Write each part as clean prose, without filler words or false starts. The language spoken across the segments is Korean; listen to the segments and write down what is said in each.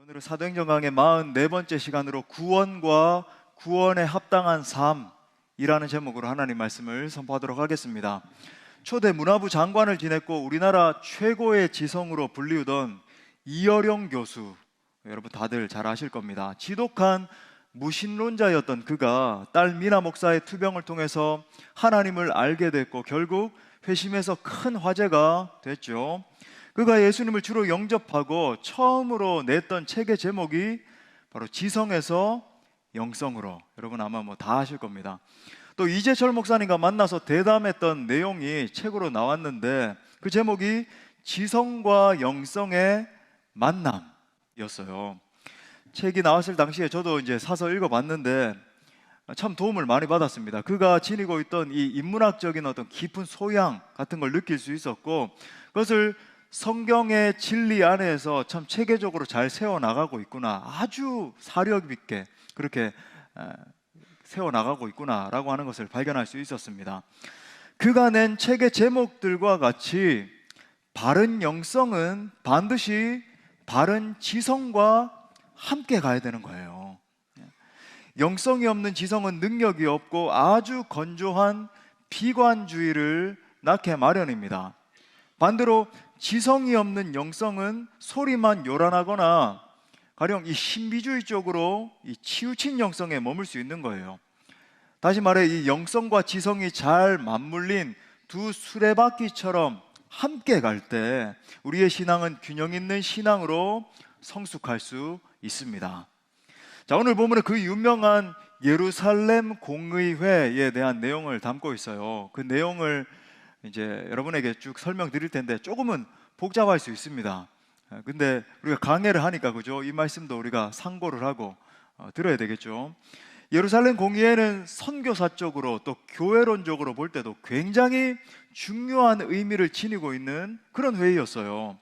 오늘은 사도행전 강의 44번째 시간으로 구원과 구원에 합당한 삶이라는 제목으로 하나님 말씀을 선포하도록 하겠습니다. 초대 문화부 장관을 지냈고 우리나라 최고의 지성으로 불리우던 이어령 교수, 여러분 다들 잘 아실 겁니다. 지독한 무신론자였던 그가 딸 미나 목사의 투병을 통해서 하나님을 알게 됐고 결국 회심해서 큰 화제가 됐죠. 그가 예수님을 주로 영접하고 처음으로 냈던 책의 제목이 바로 지성에서 영성으로, 여러분 아마 다 아실 겁니다. 또 이재철 목사님과 만나서 대담했던 내용이 책으로 나왔는데 그 제목이 지성과 영성의 만남이었어요. 책이 나왔을 당시에 저도 이제 사서 읽어봤는데 참 도움을 많이 받았습니다. 그가 지니고 있던 이 인문학적인 어떤 깊은 소양 같은 걸 느낄 수 있었고 그것을 성경의 진리 안에서 참 체계적으로 잘 세워나가고 있구나, 아주 사력 있게 그렇게 세워나가고 있구나라고 하는 것을 발견할 수 있었습니다. 그가 낸 책의 제목들과 같이 바른 영성은 반드시 바른 지성과 함께 가야 되는 거예요. 영성이 없는 지성은 능력이 없고 아주 건조한 비관주의를 낳게 마련입니다. 반대로 지성이 없는 영성은 소리만 요란하거나 가령 이 신비주의 쪽으로 이 치우친 영성에 머물 수 있는 거예요. 다시 말해 이 영성과 지성이 잘 맞물린 두 수레바퀴처럼 함께 갈 때 우리의 신앙은 균형 있는 신앙으로 성숙할 수 있습니다. 자, 오늘 보면 그 유명한 예루살렘 공의회에 대한 내용을 담고 있어요. 그 내용을 이제 여러분에게 쭉 설명드릴 텐데 조금은 복잡할 수 있습니다. 근데 우리가 강해를 하니까 그죠? 이 말씀도 우리가 상고를 하고 들어야 되겠죠. 예루살렘 공의회는 선교사적으로 또 교회론적으로 볼 때도 굉장히 중요한 의미를 지니고 있는 그런 회의였어요.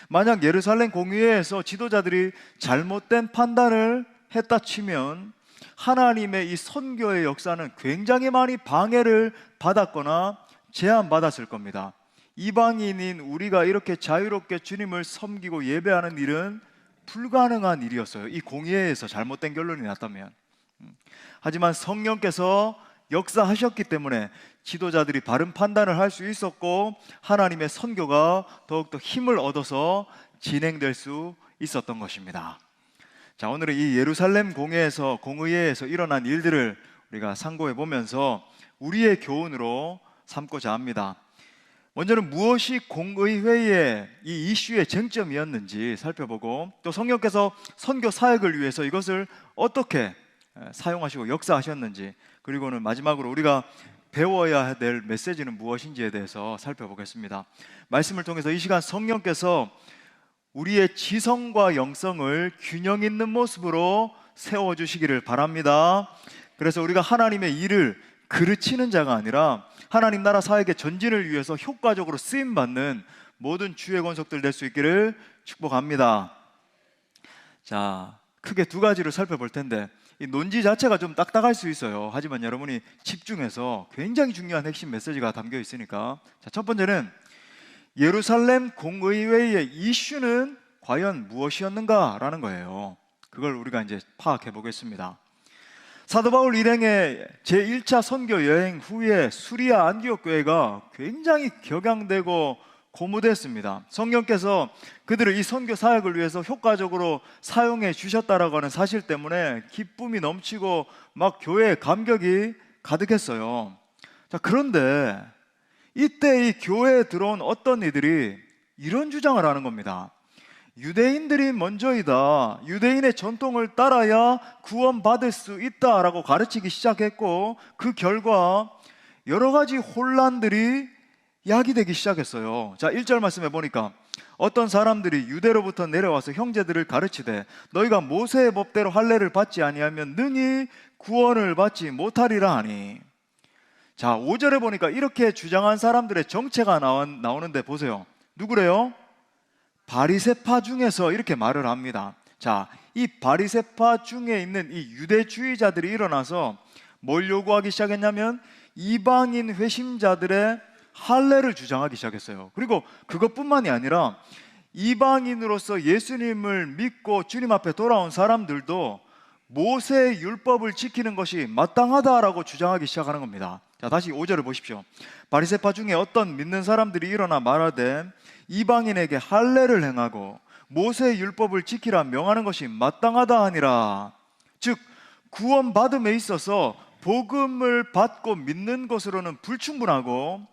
만약 예루살렘 공의회에서 지도자들이 잘못된 판단을 했다 치면 하나님의 이 선교의 역사는 굉장히 많이 방해를 받았거나 제한받았을 겁니다. 이방인인 우리가 이렇게 자유롭게 주님을 섬기고 예배하는 일은 불가능한 일이었어요. 이 공의회에서 잘못된 결론이 났다면. 하지만 성령께서 역사하셨기 때문에 지도자들이 바른 판단을 할 수 있었고 하나님의 선교가 더욱더 힘을 얻어서 진행될 수 있었던 것입니다. 자, 오늘은 이 예루살렘 공의회에서 일어난 일들을 우리가 상고해 보면서 우리의 교훈으로 삼고자 합니다. 먼저는 무엇이 공의회의 이 이슈의 쟁점이었는지 살펴보고 또 성령께서 선교 사역을 위해서 이것을 어떻게 사용하시고 역사하셨는지, 그리고는 마지막으로 우리가 배워야 될 메시지는 무엇인지에 대해서 살펴보겠습니다. 말씀을 통해서 이 시간 성령께서 우리의 지성과 영성을 균형 있는 모습으로 세워주시기를 바랍니다. 그래서 우리가 하나님의 일을 그르치는 자가 아니라 하나님 나라 사역의 전진을 위해서 효과적으로 쓰임받는 모든 주의 권속들 될 수 있기를 축복합니다. 자, 크게 두 가지를 살펴볼 텐데 이 논지 자체가 좀 딱딱할 수 있어요. 하지만 여러분이 집중해서 굉장히 중요한 핵심 메시지가 담겨 있으니까. 자, 첫 번째는 예루살렘 공의회의 이슈는 과연 무엇이었는가라는 거예요. 그걸 우리가 이제 파악해 보겠습니다. 사도 바울 일행의 제1차 선교 여행 후에 수리아 안디옥 교회가 굉장히 격양되고 고무됐습니다. 성령께서 그들을 이 선교 사역을 위해서 효과적으로 사용해 주셨다라고 하는 사실 때문에 기쁨이 넘치고 막 교회에 감격이 가득했어요. 자, 그런데 이때 이 교회에 들어온 어떤 이들이 이런 주장을 하는 겁니다. 유대인들이 먼저이다, 유대인의 전통을 따라야 구원받을 수 있다라고 가르치기 시작했고 그 결과 여러 가지 혼란들이 야기되기 시작했어요. 자, 1절 말씀해 보니까 어떤 사람들이 유대로부터 내려와서 형제들을 가르치되 너희가 모세의 법대로 할례를 받지 아니하면 능히 구원을 받지 못하리라 하니. 자, 5절에 보니까 이렇게 주장한 사람들의 정체가 나오는데 보세요. 누구래요? 바리새파 중에서 이렇게 말을 합니다. 자, 이 바리새파 중에 있는 이 유대주의자들이 일어나서 뭘 요구하기 시작했냐면 이방인 회심자들의 할례를 주장하기 시작했어요. 그리고 그것뿐만이 아니라 이방인으로서 예수님을 믿고 주님 앞에 돌아온 사람들도 모세의 율법을 지키는 것이 마땅하다라고 주장하기 시작하는 겁니다. 자, 다시 5절을 보십시오. 바리새파 중에 어떤 믿는 사람들이 일어나 말하되 이방인에게 할례를 행하고 모세의 율법을 지키라 명하는 것이 마땅하다 하니라. 즉 구원받음에 있어서 복음을 받고 믿는 것으로는 불충분하고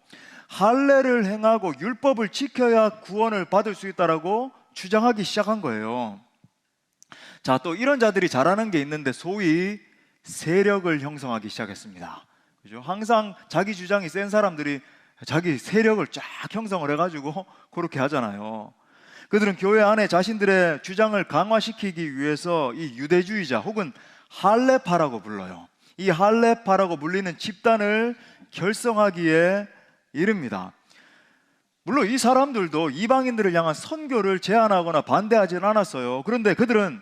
할례를 행하고 율법을 지켜야 구원을 받을 수 있다라고 주장하기 시작한 거예요. 자, 또 이런 자들이 잘하는 게 있는데 소위 세력을 형성하기 시작했습니다. 그죠? 항상 자기 주장이 센 사람들이 자기 세력을 쫙 형성을 해가지고 그렇게 하잖아요. 그들은 교회 안에 자신들의 주장을 강화시키기 위해서 이 유대주의자 혹은 할례파라고 불러요. 이 할례파라고 불리는 집단을 결성하기에 이릅니다. 물론 이 사람들도 이방인들을 향한 선교를 제안하거나 반대하지는 않았어요. 그런데 그들은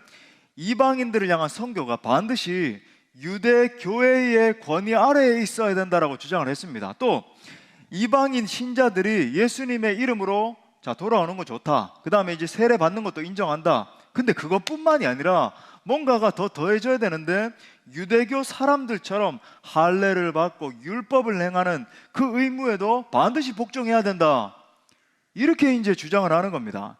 이방인들을 향한 선교가 반드시 유대 교회의 권위 아래에 있어야 된다라고 주장을 했습니다. 또 이방인 신자들이 예수님의 이름으로 자 돌아오는 거 좋다. 그 다음에 이제 세례 받는 것도 인정한다. 근데 그것뿐만이 아니라 뭔가가 더 더해져야 되는데 유대교 사람들처럼 할례를 받고 율법을 행하는 그 의무에도 반드시 복종해야 된다. 이렇게 이제 주장을 하는 겁니다.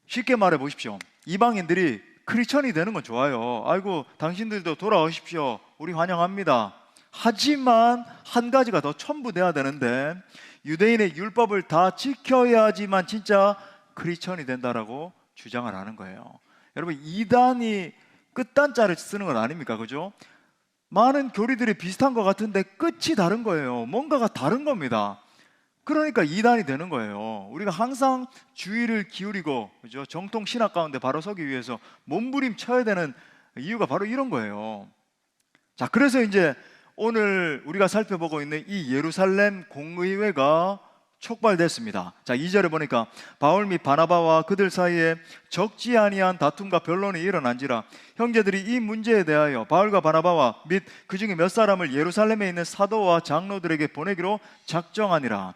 쉽게 말해 보십시오. 이방인들이 크리스천이 되는 건 좋아요. 아이고 당신들도 돌아오십시오. 우리 환영합니다. 하지만 한 가지가 더 첨부돼야 되는데 유대인의 율법을 다 지켜야지만 진짜 크리스천이 된다라고 주장을 하는 거예요. 여러분 이단이 끝단자를 쓰는 건 아닙니까? 그죠? 많은 교리들이 비슷한 것 같은데 끝이 다른 거예요. 뭔가가 다른 겁니다. 그러니까 이단이 되는 거예요. 우리가 항상 주의를 기울이고 그죠? 정통 신학 가운데 바로 서기 위해서 몸부림쳐야 되는 이유가 바로 이런 거예요. 자, 그래서 이제 오늘 우리가 살펴보고 있는 이 예루살렘 공의회가 촉발됐습니다. 자, 2절에 보니까 바울 및 바나바와 그들 사이에 적지 아니한 다툼과 변론이 일어난지라 형제들이 이 문제에 대하여 바울과 바나바와 및 그 중에 몇 사람을 예루살렘에 있는 사도와 장로들에게 보내기로 작정하니라.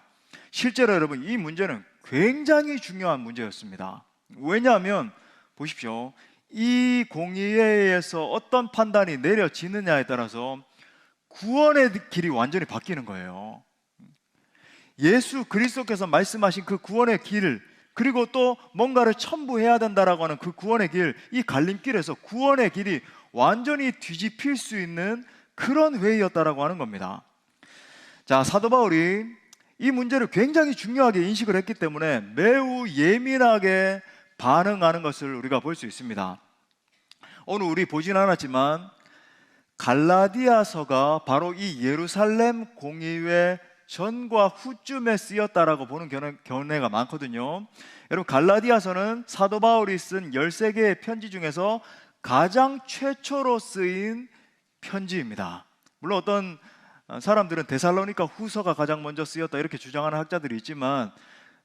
실제로 여러분 이 문제는 굉장히 중요한 문제였습니다. 왜냐하면 보십시오. 이 공의회에서 어떤 판단이 내려지느냐에 따라서 구원의 길이 완전히 바뀌는 거예요. 예수 그리스도께서 말씀하신 그 구원의 길, 그리고 또 뭔가를 첨부해야 된다라고 하는 그 구원의 길, 이 갈림길에서 구원의 길이 완전히 뒤집힐 수 있는 그런 회의였다라고 하는 겁니다. 자, 사도 바울이 이 문제를 굉장히 중요하게 인식을 했기 때문에 매우 예민하게 반응하는 것을 우리가 볼 수 있습니다. 오늘 우리 보진 않았지만 갈라디아서가 바로 이 예루살렘 공의회 전과 후쯤에 쓰였다라고 보는 견해가 많거든요. 여러분 갈라디아서는 사도 바울이 쓴 13개의 편지 중에서 가장 최초로 쓰인 편지입니다. 물론 어떤 사람들은 데살로니가 후서가 가장 먼저 쓰였다 이렇게 주장하는 학자들이 있지만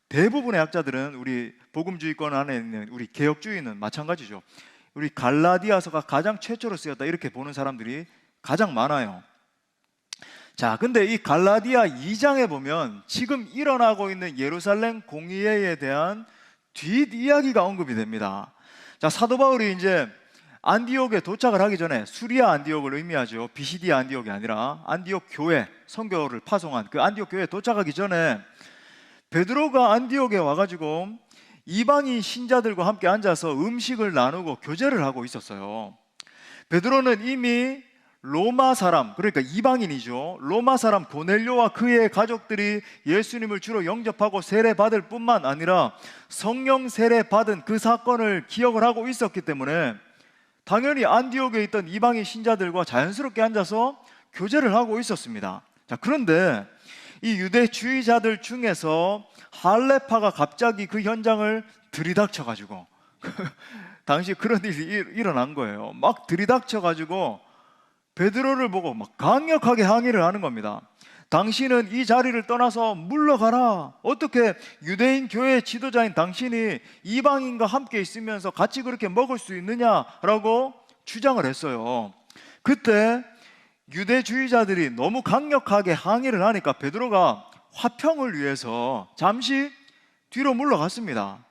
대부분의 학자들은 우리 복음주의권 안에 있는 우리 개혁주의는 마찬가지죠. 우리 갈라디아서가 가장 최초로 쓰였다 이렇게 보는 사람들이 가장 많아요. 자, 근데 이 갈라디아 2장에 보면 지금 일어나고 있는 예루살렘 공의회에 대한 뒷이야기가 언급이 됩니다. 자, 사도 바울이 이제 안디옥에 도착을 하기 전에 수리아 안디옥을 의미하죠. 비시디아 안디옥이 아니라 안디옥 교회, 선교를 파송한 그 안디옥 교회에 도착하기 전에 베드로가 안디옥에 와가지고 이방인 신자들과 함께 앉아서 음식을 나누고 교제를 하고 있었어요. 베드로는 이미 로마 사람, 그러니까 이방인이죠. 로마 사람 고넬료와 그의 가족들이 예수님을 주로 영접하고 세례 받을 뿐만 아니라 성령 세례 받은 그 사건을 기억을 하고 있었기 때문에 당연히 안디옥에 있던 이방인 신자들과 자연스럽게 앉아서 교제를 하고 있었습니다. 자, 그런데 이 유대주의자들 중에서 할례파가 갑자기 그 현장을 들이닥쳐가지고 당시 그런 일이 일어난 거예요. 막 들이닥쳐가지고 베드로를 보고 막 강력하게 항의를 하는 겁니다. 당신은 이 자리를 떠나서 물러가라. 어떻게 유대인 교회의 지도자인 당신이 이방인과 함께 있으면서 같이 그렇게 먹을 수 있느냐라고 주장을 했어요. 그때 유대주의자들이 너무 강력하게 항의를 하니까 베드로가 화평을 위해서 잠시 뒤로 물러갔습니다.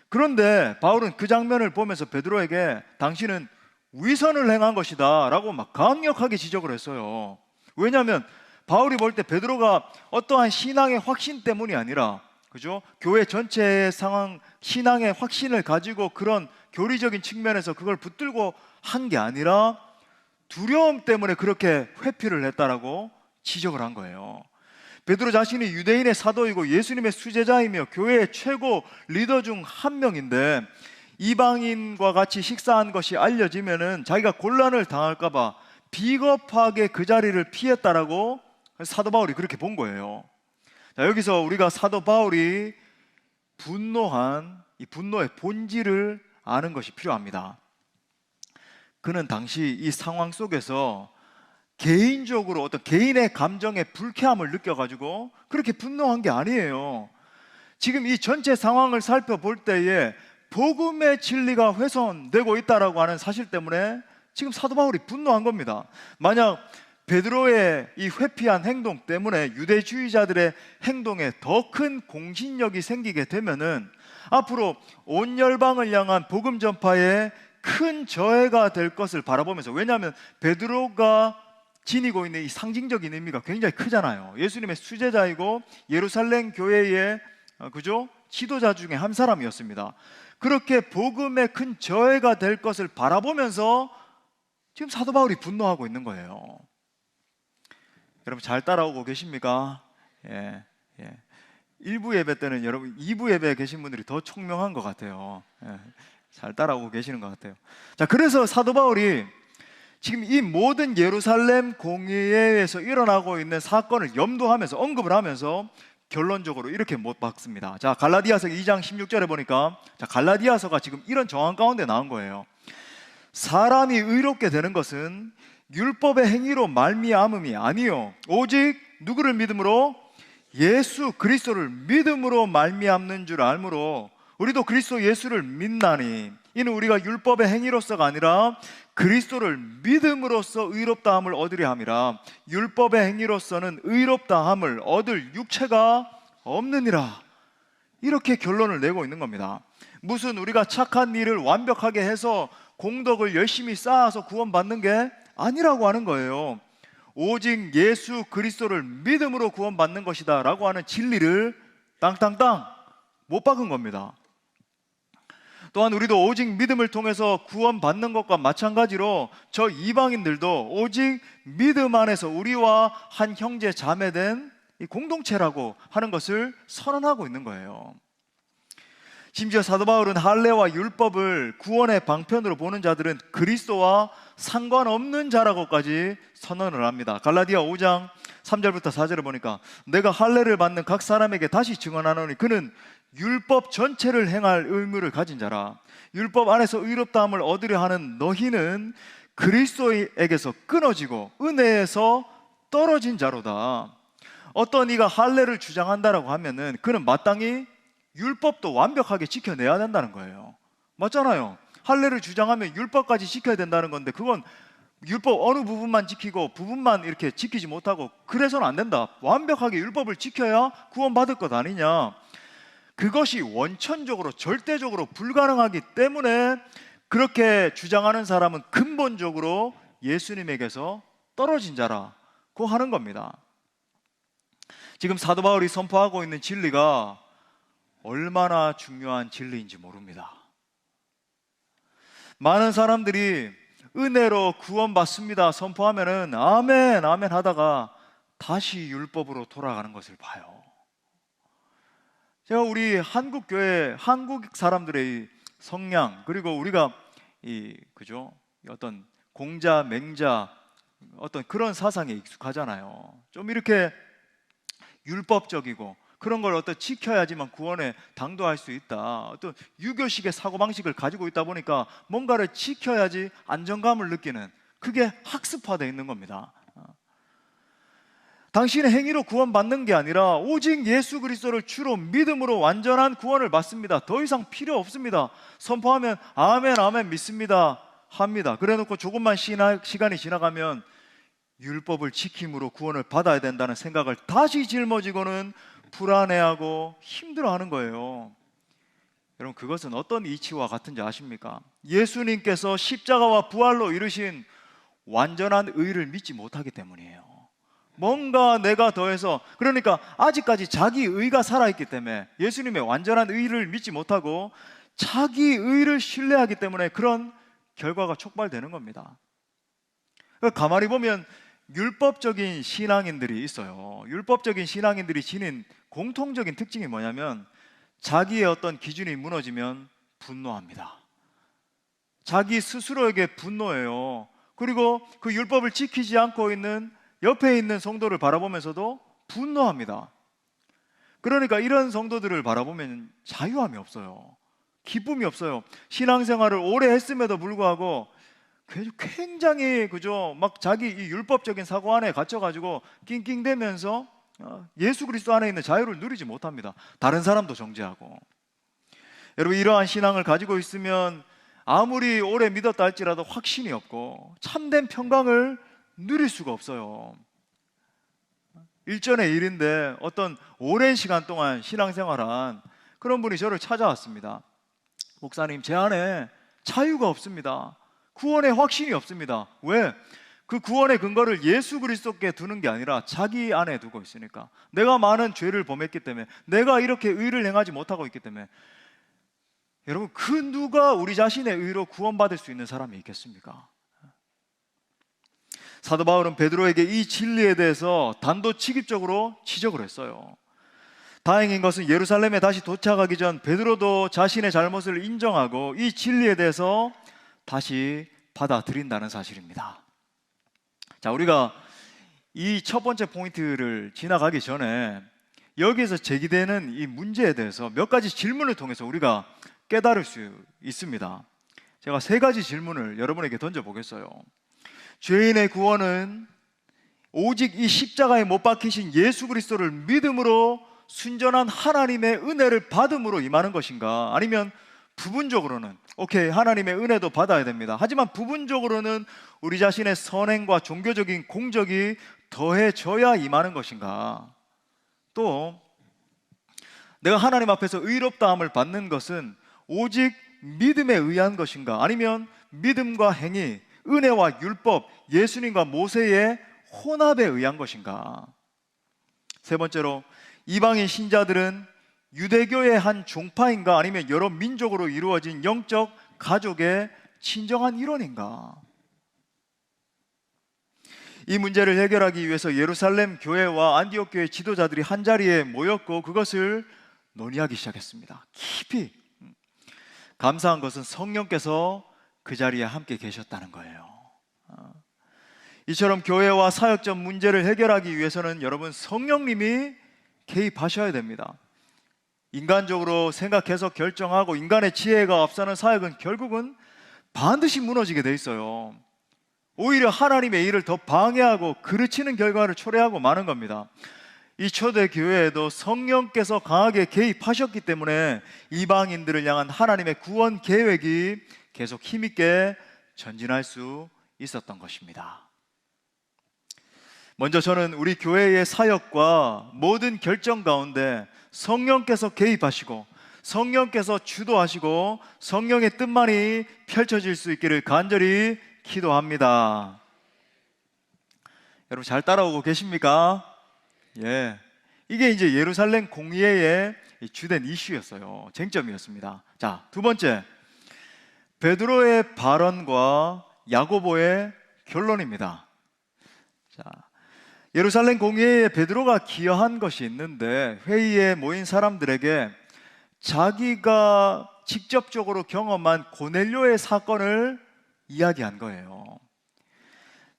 그런데 바울은 그 장면을 보면서 베드로에게 당신은 위선을 행한 것이다 라고 막 강력하게 지적을 했어요. 왜냐하면 바울이 볼 때 베드로가 어떠한 신앙의 확신 때문이 아니라, 그죠? 교회 전체의 상황, 신앙의 확신을 가지고 그런 교리적인 측면에서 그걸 붙들고 한 게 아니라 두려움 때문에 그렇게 회피를 했다라고 지적을 한 거예요. 베드로 자신이 유대인의 사도이고 예수님의 수제자이며 교회의 최고 리더 중 한 명인데, 이방인과 같이 식사한 것이 알려지면은 자기가 곤란을 당할까 봐 비겁하게 그 자리를 피했다라고 사도 바울이 그렇게 본 거예요. 자, 여기서 우리가 사도 바울이 분노한 이 분노의 본질을 아는 것이 필요합니다. 그는 당시 이 상황 속에서 개인적으로 어떤 개인의 감정의 불쾌함을 느껴가지고 그렇게 분노한 게 아니에요. 지금 이 전체 상황을 살펴볼 때에 복음의 진리가 훼손되고 있다라고 하는 사실 때문에 지금 사도 바울이 분노한 겁니다. 만약 베드로의 이 회피한 행동 때문에 유대주의자들의 행동에 더 큰 공신력이 생기게 되면은 앞으로 온 열방을 향한 복음 전파에 큰 저해가 될 것을 바라보면서, 왜냐하면 베드로가 지니고 있는 이 상징적인 의미가 굉장히 크잖아요. 예수님의 수제자이고 예루살렘 교회의 그죠? 지도자 중에 한 사람이었습니다. 그렇게 복음에 큰 저해가 될 것을 바라보면서 지금 사도 바울이 분노하고 있는 거예요. 여러분 잘 따라오고 계십니까? 예, 예. 1부 예배 때는 여러분 2부 예배에 계신 분들이 더 총명한 것 같아요. 예, 잘 따라오고 계시는 것 같아요. 자, 그래서 사도 바울이 지금 이 모든 예루살렘 공회에서 일어나고 있는 사건을 염두하면서 언급을 하면서 결론적으로 이렇게 못 박습니다. 자, 갈라디아서 2장 16절에 보니까, 자, 갈라디아서가 지금 이런 정황 가운데 나온 거예요. 사람이 의롭게 되는 것은 율법의 행위로 말미암음이 아니요 오직 누구를 믿음으로? 예수 그리스도를 믿음으로 말미암는 줄 알므로 우리도 그리스도 예수를 믿나니 이는 우리가 율법의 행위로서가 아니라 그리스도를 믿음으로써 의롭다함을 얻으려 함이라. 율법의 행위로서는 의롭다함을 얻을 육체가 없느니라. 이렇게 결론을 내고 있는 겁니다. 무슨 우리가 착한 일을 완벽하게 해서 공덕을 열심히 쌓아서 구원받는 게 아니라고 하는 거예요. 오직 예수 그리스도를 믿음으로 구원받는 것이다 라고 하는 진리를 땅땅땅 못 박은 겁니다. 또한 우리도 오직 믿음을 통해서 구원받는 것과 마찬가지로 저 이방인들도 오직 믿음 안에서 우리와 한 형제 자매된 이 공동체라고 하는 것을 선언하고 있는 거예요. 심지어 사도 바울은 할례와 율법을 구원의 방편으로 보는 자들은 그리스도와 상관없는 자라고까지 선언을 합니다. 갈라디아 5장 3절부터 4절을 보니까 내가 할례를 받는 각 사람에게 다시 증언하노니 그는 율법 전체를 행할 의무를 가진 자라. 율법 안에서 의롭다함을 얻으려 하는 너희는 그리스도에게서 끊어지고 은혜에서 떨어진 자로다. 어떤 이가 할례를 주장한다라고 하면은 그는 마땅히 율법도 완벽하게 지켜내야 된다는 거예요. 맞잖아요. 할례를 주장하면 율법까지 지켜야 된다는 건데 그건 율법 어느 부분만 지키고 부분만 이렇게 지키지 못하고 그래서는 안 된다. 완벽하게 율법을 지켜야 구원받을 것 아니냐. 그것이 원천적으로 절대적으로 불가능하기 때문에 그렇게 주장하는 사람은 근본적으로 예수님에게서 떨어진 자라고 하는 겁니다. 지금 사도 바울이 선포하고 있는 진리가 얼마나 중요한 진리인지 모릅니다. 많은 사람들이 은혜로 구원받습니다 선포하면은 아멘 아멘 하다가 다시 율법으로 돌아가는 것을 봐요. 제가 우리 한국 교회 한국 사람들의 성향 그리고 우리가 그죠? 어떤 공자 맹자 어떤 그런 사상에 익숙하잖아요. 좀 이렇게 율법적이고 그런 걸 어떤 지켜야지만 구원에 당도할 수 있다. 어떤 유교식의 사고방식을 가지고 있다 보니까 뭔가를 지켜야지 안정감을 느끼는 그게 학습화되어 있는 겁니다. 당신의 행위로 구원받는 게 아니라 오직 예수 그리스도를 주로 믿음으로 완전한 구원을 받습니다. 더 이상 필요 없습니다. 선포하면 아멘 아멘 믿습니다 합니다. 그래놓고 조금만 시간이 지나가면 율법을 지킴으로 구원을 받아야 된다는 생각을 다시 짊어지고는 불안해하고 힘들어하는 거예요. 여러분, 그것은 어떤 이치와 같은지 아십니까? 예수님께서 십자가와 부활로 이루신 완전한 의를 믿지 못하기 때문이에요. 뭔가 내가 더해서, 그러니까 아직까지 자기 의가 살아있기 때문에, 예수님의 완전한 의를 믿지 못하고 자기 의를 신뢰하기 때문에 그런 결과가 촉발되는 겁니다. 가만히 보면 율법적인 신앙인들이 있어요. 율법적인 신앙인들이 지닌 공통적인 특징이 뭐냐면, 자기의 어떤 기준이 무너지면 분노합니다. 자기 스스로에게 분노해요. 그리고 그 율법을 지키지 않고 있는 옆에 있는 성도를 바라보면서도 분노합니다. 그러니까 이런 성도들을 바라보면 자유함이 없어요. 기쁨이 없어요. 신앙생활을 오래 했음에도 불구하고 굉장히 막 자기 이 율법적인 사고 안에 갇혀가지고 낑낑대면서 예수 그리스도 안에 있는 자유를 누리지 못합니다. 다른 사람도 정죄하고. 여러분, 이러한 신앙을 가지고 있으면 아무리 오래 믿었다 할지라도 확신이 없고 참된 평강을 누릴 수가 없어요. 일전의 일인데 어떤 오랜 시간 동안 신앙생활한 그런 분이 저를 찾아왔습니다. 목사님, 제 안에 자유가 없습니다. 구원의 확신이 없습니다. 왜? 그 구원의 근거를 예수 그리스도께 두는 게 아니라 자기 안에 두고 있으니까. 내가 많은 죄를 범했기 때문에, 내가 이렇게 의를 행하지 못하고 있기 때문에. 여러분, 그 누가 우리 자신의 의로 구원받을 수 있는 사람이 있겠습니까? 사도 바울은 베드로에게 이 진리에 대해서 단도직입적으로 지적을 했어요. 다행인 것은 예루살렘에 다시 도착하기 전 베드로도 자신의 잘못을 인정하고 이 진리에 대해서 다시 받아들인다는 사실입니다. 자, 우리가 이 첫 번째 포인트를 지나가기 전에 여기에서 제기되는 이 문제에 대해서 몇 가지 질문을 통해서 우리가 깨달을 수 있습니다. 제가 세 가지 질문을 여러분에게 던져보겠어요. 죄인의 구원은 오직 이 십자가에 못 박히신 예수 그리스도를 믿음으로 순전한 하나님의 은혜를 받음으로 임하는 것인가? 아니면 부분적으로는, 오케이, 하나님의 은혜도 받아야 됩니다. 하지만 부분적으로는 우리 자신의 선행과 종교적인 공적이 더해져야 임하는 것인가? 또 내가 하나님 앞에서 의롭다함을 받는 것은 오직 믿음에 의한 것인가? 아니면 믿음과 행위, 은혜와 율법, 예수님과 모세의 혼합에 의한 것인가? 세 번째로, 이방인 신자들은 유대교의 한 종파인가? 아니면 여러 민족으로 이루어진 영적 가족의 친정한 일원인가? 이 문제를 해결하기 위해서 예루살렘 교회와 안디옥 교회 지도자들이 한자리에 모였고 그것을 논의하기 시작했습니다. 깊이. 감사한 것은 성령께서 그 자리에 함께 계셨다는 거예요. 이처럼 교회와 사역적 문제를 해결하기 위해서는 여러분, 성령님이 개입하셔야 됩니다. 인간적으로 생각해서 결정하고 인간의 지혜가 앞서는 사역은 결국은 반드시 무너지게 돼 있어요. 오히려 하나님의 일을 더 방해하고 그르치는 결과를 초래하고 마는 겁니다. 이 초대 교회에도 성령께서 강하게 개입하셨기 때문에 이방인들을 향한 하나님의 구원 계획이 계속 힘있게 전진할 수 있었던 것입니다. 먼저 저는 우리 교회의 사역과 모든 결정 가운데 성령께서 개입하시고 성령께서 주도하시고 성령의 뜻만이 펼쳐질 수 있기를 간절히 기도합니다. 여러분, 잘 따라오고 계십니까? 예, 이게 이제 예루살렘 공의회의 주된 이슈였어요. 쟁점이었습니다. 자, 두 번째, 베드로의 발언과 야고보의 결론입니다. 자, 예루살렘 공의회에 베드로가 기여한 것이 있는데 회의에 모인 사람들에게 자기가 직접적으로 경험한 고넬료의 사건을 이야기한 거예요.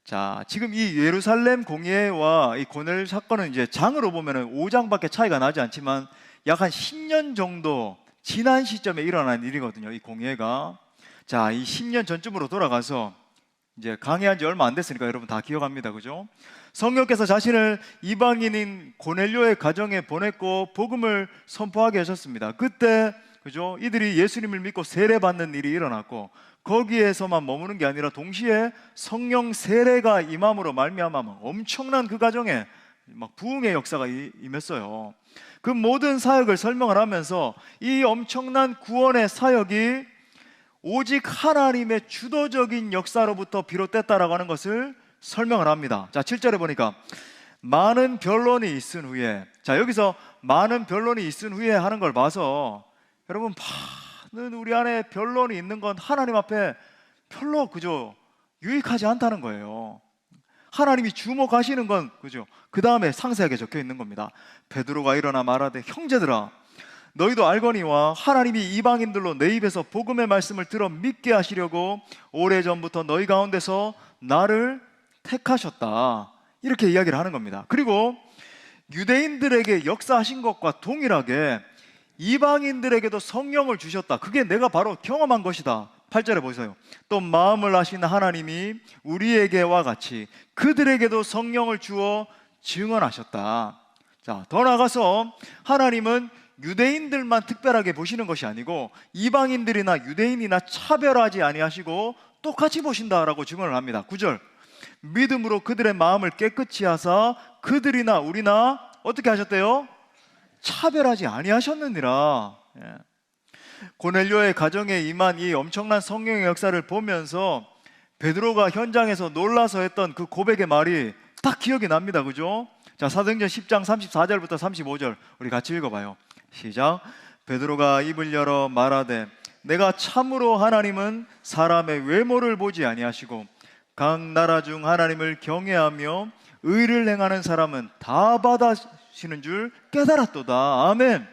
자, 지금 이 예루살렘 공의회와 이 고넬 사건은 이제 장으로 보면은 5장밖에 차이가 나지 않지만 약 한 10년 정도 지난 시점에 일어난 일이거든요, 이 공의회가. 자, 이 10년 전쯤으로 돌아가서 이제 강해한 지 얼마 안 됐으니까 여러분 다 기억합니다, 그죠? 성령께서 자신을 이방인인 고넬료의 가정에 보냈고 복음을 선포하게 하셨습니다. 그때 그죠? 이들이 예수님을 믿고 세례받는 일이 일어났고 거기에서만 머무는 게 아니라 동시에 성령 세례가 임함으로 말미암아 엄청난 그 가정에 막 부흥의 역사가 임했어요. 그 모든 사역을 설명을 하면서 이 엄청난 구원의 사역이 오직 하나님의 주도적인 역사로부터 비롯됐다라고 하는 것을 설명을 합니다. 자, 7절에 보니까 많은 변론이 있은 후에, 자, 여기서 많은 변론이 있은 후에 하는 걸 봐서 여러분, 많은 우리 안에 변론이 있는 건 하나님 앞에 별로 그저 유익하지 않다는 거예요. 하나님이 주목하시는 건 그죠? 그 다음에 상세하게 적혀 있는 겁니다. 베드로가 일어나 말하되 형제들아 너희도 알거니와 하나님이 이방인들로 내 입에서 복음의 말씀을 들어 믿게 하시려고 오래전부터 너희 가운데서 나를 택하셨다, 이렇게 이야기를 하는 겁니다. 그리고 유대인들에게 역사하신 것과 동일하게 이방인들에게도 성령을 주셨다. 그게 내가 바로 경험한 것이다. 8절에 보세요. 또 마음을 아시는 하나님이 우리에게와 같이 그들에게도 성령을 주어 증언하셨다. 자, 더 나아가서 하나님은 유대인들만 특별하게 보시는 것이 아니고 이방인들이나 유대인이나 차별하지 아니하시고 똑같이 보신다라고 증언을 합니다. 9절, 믿음으로 그들의 마음을 깨끗이 하사 그들이나 우리나 어떻게 하셨대요? 차별하지 아니하셨느니라. 예. 고넬료의 가정에 임한 이 엄청난 성령의 역사를 보면서 베드로가 현장에서 놀라서 했던 그 고백의 말이 딱 기억이 납니다. 그죠? 자, 사도행전 10장 34절부터 35절 우리 같이 읽어봐요. 시작. 베드로가 입을 열어 말하되 내가 참으로 하나님은 사람의 외모를 보지 아니하시고 각 나라 중 하나님을 경외하며 의를 행하는 사람은 다 받아시는 줄 깨달았도다. 아멘.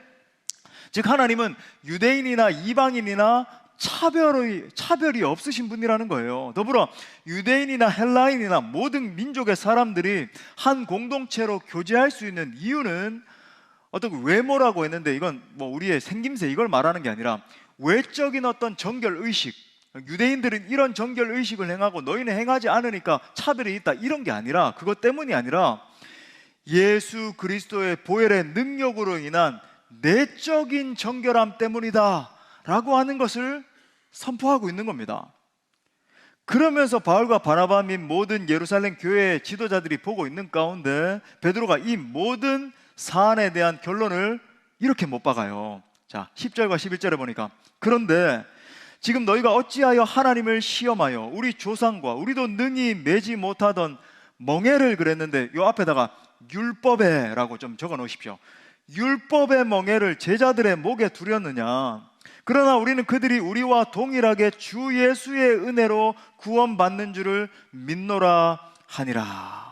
즉 하나님은 유대인이나 이방인이나 차별이 없으신 분이라는 거예요. 더불어 유대인이나 헬라인이나 모든 민족의 사람들이 한 공동체로 교제할 수 있는 이유는 어떤 외모라고 했는데 이건 뭐 우리의 생김새 이걸 말하는 게 아니라 외적인 어떤 정결의식, 유대인들은 이런 정결의식을 행하고 너희는 행하지 않으니까 차별이 있다, 이런 게 아니라, 그것 때문이 아니라 예수 그리스도의 보혈의 능력으로 인한 내적인 정결함 때문이다 라고 하는 것을 선포하고 있는 겁니다. 그러면서 바울과 바나바 및 모든 예루살렘 교회의 지도자들이 보고 있는 가운데 베드로가 이 모든 사안에 대한 결론을 이렇게 못 박아요. 자, 10절과 11절에 보니까 그런데 지금 너희가 어찌하여 하나님을 시험하여 우리 조상과 우리도 능히 매지 못하던 멍에를 그랬는데 요 앞에다가 율법에 라고 좀 적어 놓으십시오. 율법의 멍에를 제자들의 목에 두렸느냐. 그러나 우리는 그들이 우리와 동일하게 주 예수의 은혜로 구원받는 줄을 믿노라 하니라.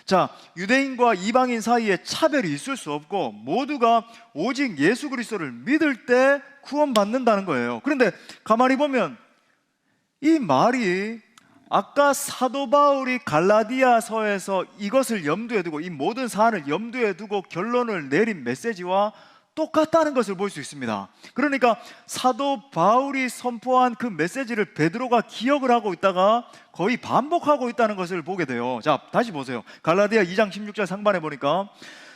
자, 유대인과 이방인 사이에 차별이 있을 수 없고 모두가 오직 예수 그리스도를 믿을 때 구원받는다는 거예요. 그런데 가만히 보면 이 말이 아까 사도 바울이 갈라디아서에서 이것을 염두에 두고 이 모든 사안을 염두에 두고 결론을 내린 메시지와 똑같다는 것을 볼 수 있습니다. 그러니까 사도 바울이 선포한 그 메시지를 베드로가 기억을 하고 있다가 거의 반복하고 있다는 것을 보게 돼요. 자, 다시 보세요. 갈라디아 2장 16절 상반에 보니까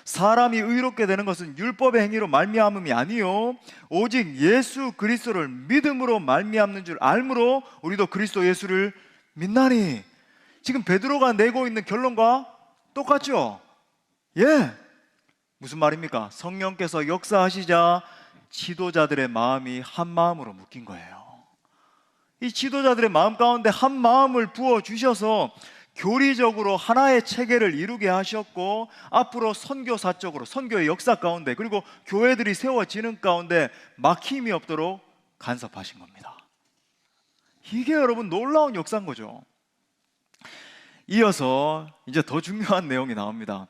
사람이 의롭게 되는 것은 율법의 행위로 말미암음이 아니요 오직 예수 그리스도를 믿음으로 말미암는 줄 알므로 우리도 그리스도 예수를 믿나니. 지금 베드로가 내고 있는 결론과 똑같죠? 예. 무슨 말입니까? 성령께서 역사하시자 지도자들의 마음이 한 마음으로 묶인 거예요. 이 지도자들의 마음 가운데 한 마음을 부어주셔서 교리적으로 하나의 체계를 이루게 하셨고 앞으로 선교사적으로 선교의 역사 가운데 그리고 교회들이 세워지는 가운데 막힘이 없도록 간섭하신 겁니다. 이게 여러분 놀라운 역사인 거죠. 이어서 이제 더 중요한 내용이 나옵니다.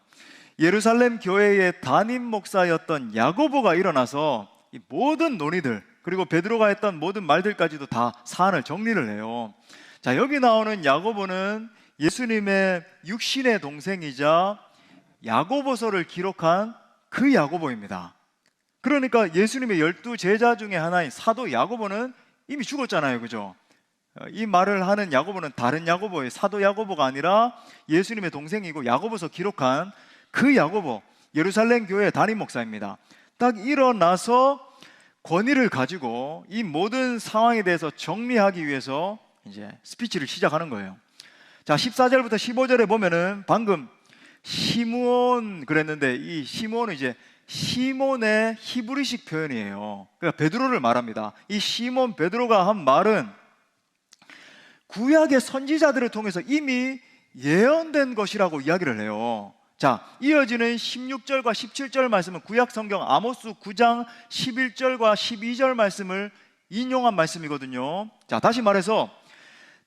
예루살렘 교회의 담임 목사였던 야고보가 일어나서 이 모든 논의들 그리고 베드로가 했던 모든 말들까지도 다 사안을 정리를 해요. 자, 여기 나오는 야고보는 예수님의 육신의 동생이자 야고보서를 기록한 그 야고보입니다. 그러니까 예수님의 12 제자 중에 하나인 사도 야고보는 이미 죽었잖아요. 그죠? 이 말을 하는 야고보는 다른 야고보예요. 사도 야고보가 아니라 예수님의 동생이고 야고보서 기록한 그 야고보, 예루살렘 교회 담임 목사입니다. 딱 일어나서 권위를 가지고 이 모든 상황에 대해서 정리하기 위해서 이제 스피치를 시작하는 거예요. 자, 14절부터 15절에 보면은 방금 시므온 그랬는데 이 시므온은 이제 시몬의 히브리식 표현이에요. 그러니까 베드로를 말합니다. 이 시몬 베드로가 한 말은 구약의 선지자들을 통해서 이미 예언된 것이라고 이야기를 해요. 자, 이어지는 16절과 17절 말씀은 구약 성경 아모스 9장 11절과 12절 말씀을 인용한 말씀이거든요. 자, 다시 말해서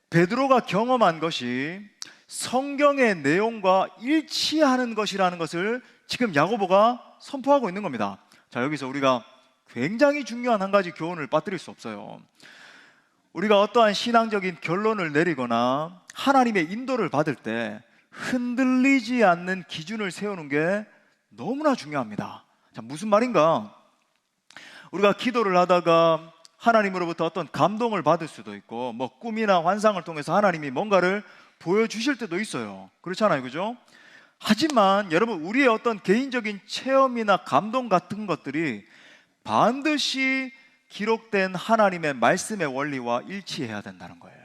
베드로가 경험한 것이 성경의 내용과 일치하는 것이라는 것을 지금 야고보가 선포하고 있는 겁니다. 자, 여기서 우리가 굉장히 중요한 한 가지 교훈을 빠뜨릴 수 없어요. 우리가 어떠한 신앙적인 결론을 내리거나 하나님의 인도를 받을 때 흔들리지 않는 기준을 세우는 게 너무나 중요합니다. 자, 무슨 말인가? 우리가 기도를 하다가 하나님으로부터 어떤 감동을 받을 수도 있고 뭐 꿈이나 환상을 통해서 하나님이 뭔가를 보여주실 때도 있어요. 그렇잖아요, 그죠? 하지만 여러분, 우리의 어떤 개인적인 체험이나 감동 같은 것들이 반드시 기록된 하나님의 말씀의 원리와 일치해야 된다는 거예요.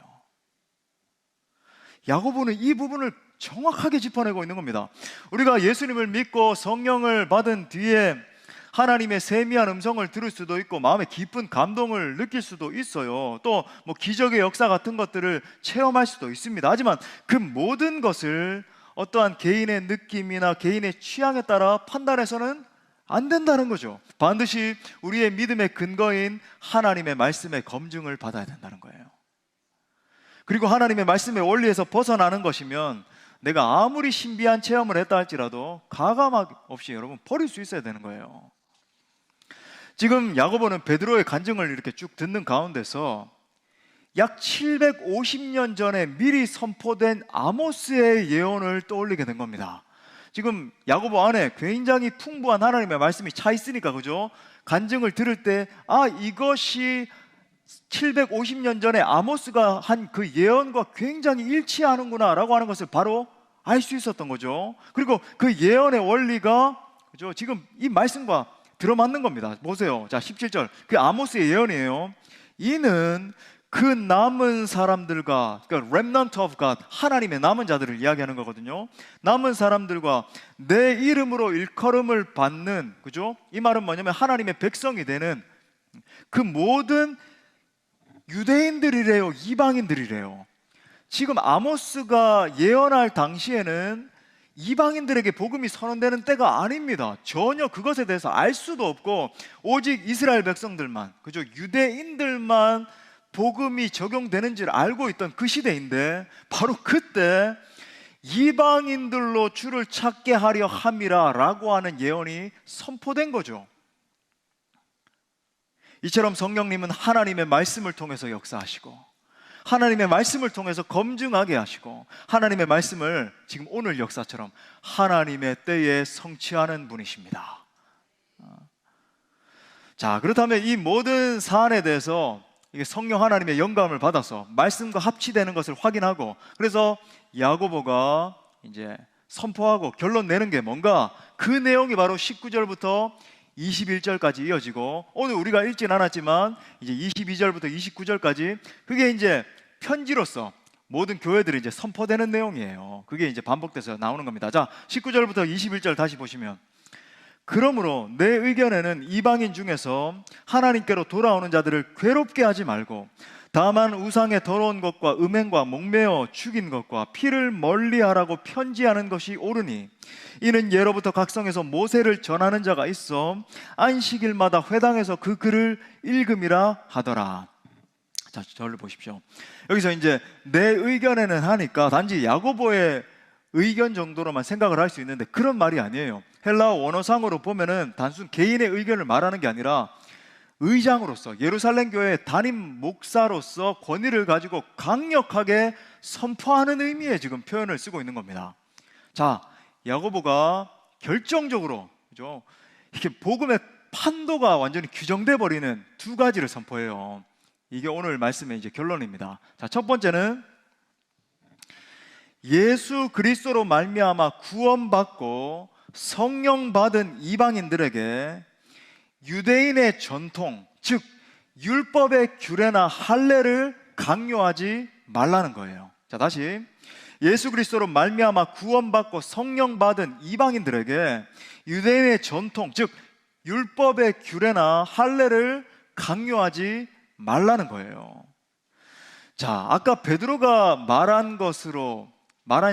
야고보는 이 부분을 정확하게 짚어내고 있는 겁니다. 우리가 예수님을 믿고 성령을 받은 뒤에 하나님의 세미한 음성을 들을 수도 있고 마음에 깊은 감동을 느낄 수도 있어요. 또 뭐 기적의 역사 같은 것들을 체험할 수도 있습니다. 하지만 그 모든 것을 어떠한 개인의 느낌이나 개인의 취향에 따라 판단해서는 안 된다는 거죠. 반드시 우리의 믿음의 근거인 하나님의 말씀의 검증을 받아야 된다는 거예요. 그리고 하나님의 말씀의 원리에서 벗어나는 것이면 내가 아무리 신비한 체험을 했다 할지라도 가감 없이 여러분 버릴 수 있어야 되는 거예요. 지금 야고보는 베드로의 간증을 이렇게 쭉 듣는 가운데서 약 750년 전에 미리 선포된 아모스의 예언을 떠올리게 된 겁니다. 지금 야고보 안에 굉장히 풍부한 하나님의 말씀이 차 있으니까, 그죠? 간증을 들을 때 이것이 750년 전에 아모스가 한 그 예언과 굉장히 일치하는구나 라고 하는 것을 바로 알 수 있었던 거죠. 그리고 그 예언의 원리가, 그죠? 지금 이 말씀과 들어맞는 겁니다. 보세요. 자, 17절. 그 아모스의 예언이에요. 이는 그 남은 사람들과, 그러니까 remnant of God, 하나님의 남은 자들을 이야기하는 거거든요. 남은 사람들과 내 이름으로 일컬음을 받는, 그죠? 이 말은 뭐냐면 하나님의 백성이 되는 그 모든 유대인들이래요, 이방인들이래요. 지금 아모스가 예언할 당시에는 이방인들에게 복음이 선언되는 때가 아닙니다. 전혀 그것에 대해서 알 수도 없고 오직 이스라엘 백성들만, 그죠? 유대인들만 복음이 적용되는지를 알고 있던 그 시대인데 바로 그때 이방인들로 주를 찾게 하려 함이라 라고 하는 예언이 선포된 거죠. 이처럼 성령님은 하나님의 말씀을 통해서 역사하시고 하나님의 말씀을 통해서 검증하게 하시고 하나님의 말씀을 지금 오늘 역사처럼 하나님의 때에 성취하는 분이십니다. 자, 그렇다면 이 모든 사안에 대해서 이게 성령 하나님의 영감을 받아서 말씀과 합치되는 것을 확인하고, 그래서 야고보가 이제 선포하고 결론 내는 게 뭔가, 그 내용이 바로 19절부터 21절까지 이어지고, 오늘 우리가 읽진 않았지만 이제 22절부터 29절까지 그게 이제 편지로서 모든 교회들이 이제 선포되는 내용이에요. 그게 이제 반복돼서 나오는 겁니다. 자, 19절부터 21절 다시 보시면, 그러므로 내 의견에는 이방인 중에서 하나님께로 돌아오는 자들을 괴롭게 하지 말고 다만 우상의 더러운 것과 음행과 목매어 죽인 것과 피를 멀리하라고 편지하는 것이 옳으니, 이는 예로부터 각성에서 모세를 전하는 자가 있어 안식일마다 회당에서 그 글을 읽음이라 하더라. 자, 저를 보십시오. 여기서 이제 내 의견에는 하니까 단지 야고보의 의견 정도로만 생각을 할 수 있는데 그런 말이 아니에요. 헬라어 원어상으로 보면은 단순 개인의 의견을 말하는 게 아니라 의장으로서, 예루살렘 교회의 담임 목사로서 권위를 가지고 강력하게 선포하는 의미의 지금 표현을 쓰고 있는 겁니다. 자, 야고보가 결정적으로, 그죠? 이렇게 복음의 판도가 완전히 규정돼 버리는 두 가지를 선포해요. 이게 오늘 말씀의 이제 결론입니다. 자, 첫 번째는 예수 그리스도로 말미암아 구원받고 성령 받은 이방인들에게 유대인의 전통, 즉 율법의 규례나 할례를 강요하지 말라는 거예요. 자, 다시, 예수 그리스도로 말미암아 구원받고 성령 받은 이방인들에게 유대인의 전통, 즉 율법의 규례나 할례를 강요하지 말라는 거예요. 자, 아까 베드로가 말한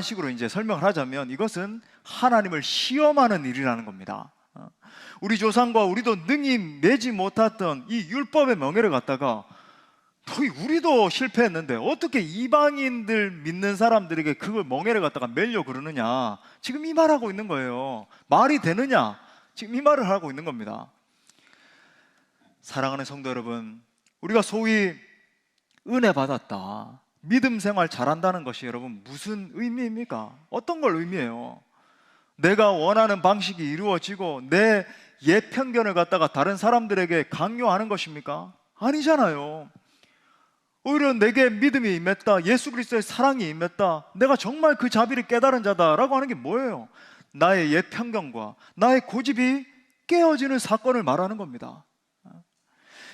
식으로 이제 설명을 하자면 이것은 하나님을 시험하는 일이라는 겁니다. 우리 조상과 우리도 능히 매지 못했던 이 율법의 멍에를 갖다가 우리도 실패했는데 어떻게 이방인들 믿는 사람들에게 그걸 멍에를 갖다가 매려 그러느냐, 지금 이 말하고 있는 거예요. 말이 되느냐, 지금 이 말을 하고 있는 겁니다. 사랑하는 성도 여러분, 우리가 소위 은혜 받았다, 믿음 생활 잘한다는 것이 여러분 무슨 의미입니까? 어떤 걸 의미해요? 내가 원하는 방식이 이루어지고 내 옛 편견을 갖다가 다른 사람들에게 강요하는 것입니까? 아니잖아요. 오히려 내게 믿음이 임했다, 예수 그리스도의 사랑이 임했다, 내가 정말 그 자비를 깨달은 자다라고 하는 게 뭐예요? 나의 옛 편견과 나의 고집이 깨어지는 사건을 말하는 겁니다.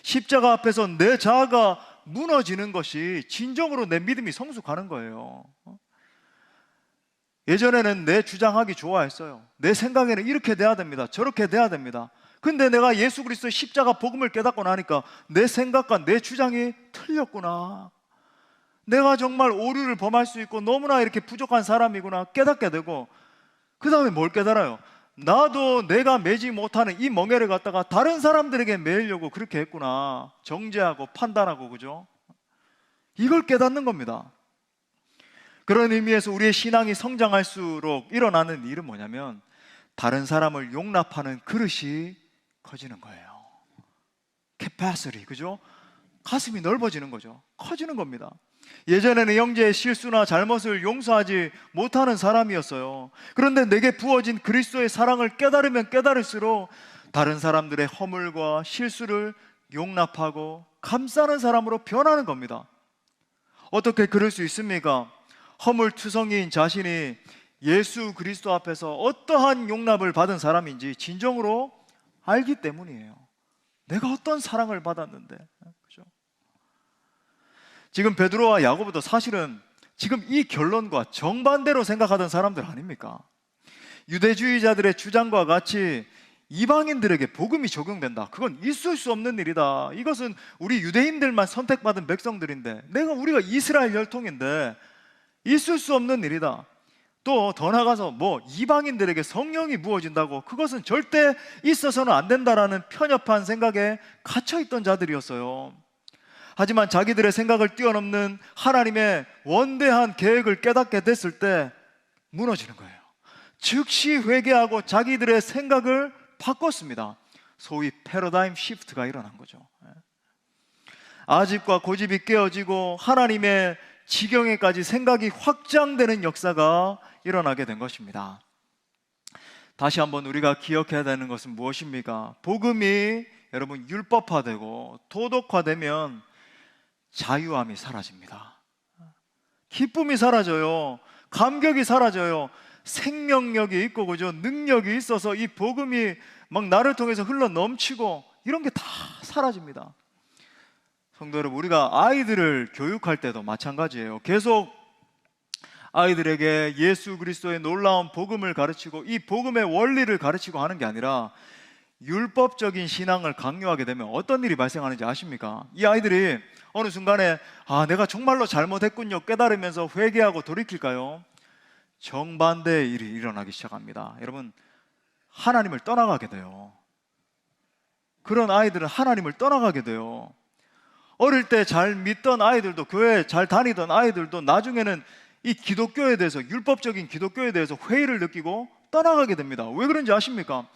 십자가 앞에서 내 자아가 무너지는 것이 진정으로 내 믿음이 성숙하는 거예요. 예전에는 내 주장하기 좋아했어요. 내 생각에는 이렇게 돼야 됩니다, 저렇게 돼야 됩니다. 근데 내가 예수 그리스도의 십자가 복음을 깨닫고 나니까 내 생각과 내 주장이 틀렸구나, 내가 정말 오류를 범할 수 있고 너무나 이렇게 부족한 사람이구나 깨닫게 되고, 그 다음에 뭘 깨달아요? 나도 내가 매지 못하는 이 멍에를 갖다가 다른 사람들에게 매려고 그렇게 했구나, 정죄하고 판단하고, 그죠? 이걸 깨닫는 겁니다. 그런 의미에서 우리의 신앙이 성장할수록 일어나는 일은 뭐냐면 다른 사람을 용납하는 그릇이 커지는 거예요. capacity, 그죠? 가슴이 넓어지는 거죠. 커지는 겁니다. 예전에는 형제의 실수나 잘못을 용서하지 못하는 사람이었어요. 그런데 내게 부어진 그리스도의 사랑을 깨달으면 깨달을수록 다른 사람들의 허물과 실수를 용납하고 감싸는 사람으로 변하는 겁니다. 어떻게 그럴 수 있습니까? 허물투성이인 자신이 예수 그리스도 앞에서 어떠한 용납을 받은 사람인지 진정으로 알기 때문이에요. 내가 어떤 사랑을 받았는데, 그죠? 지금 베드로와 야고보도 사실은 지금 이 결론과 정반대로 생각하던 사람들 아닙니까? 유대주의자들의 주장과 같이 이방인들에게 복음이 적용된다, 그건 있을 수 없는 일이다, 이것은 우리 유대인들만 선택받은 백성들인데, 우리가 이스라엘 혈통인데 있을 수 없는 일이다. 또 더 나아가서 이방인들에게 성령이 부어진다고, 그것은 절대 있어서는 안 된다라는 편협한 생각에 갇혀있던 자들이었어요. 하지만 자기들의 생각을 뛰어넘는 하나님의 원대한 계획을 깨닫게 됐을 때 무너지는 거예요. 즉시 회개하고 자기들의 생각을 바꿨습니다. 소위 패러다임 시프트가 일어난 거죠. 아집과 고집이 깨어지고 하나님의 지경에까지 생각이 확장되는 역사가 일어나게 된 것입니다. 다시 한번 우리가 기억해야 되는 것은 무엇입니까? 복음이 여러분 율법화되고 도덕화되면 자유함이 사라집니다. 기쁨이 사라져요. 감격이 사라져요. 생명력이 있고, 그죠? 능력이 있어서 이 복음이 막 나를 통해서 흘러 넘치고, 이런 게 다 사라집니다. 성도 여러분, 우리가 아이들을 교육할 때도 마찬가지예요. 계속 아이들에게 예수 그리스도의 놀라운 복음을 가르치고 이 복음의 원리를 가르치고 하는 게 아니라 율법적인 신앙을 강요하게 되면 어떤 일이 발생하는지 아십니까? 이 아이들이 어느 순간에 내가 정말로 잘못했군요 깨달으면서 회개하고 돌이킬까요? 정반대의 일이 일어나기 시작합니다. 여러분, 하나님을 떠나가게 돼요. 그런 아이들은 하나님을 떠나가게 돼요. 어릴 때 잘 믿던 아이들도, 교회 잘 다니던 아이들도 나중에는 이 기독교에 대해서, 율법적인 기독교에 대해서 회의를 느끼고 떠나가게 됩니다. 왜 그런지 아십니까?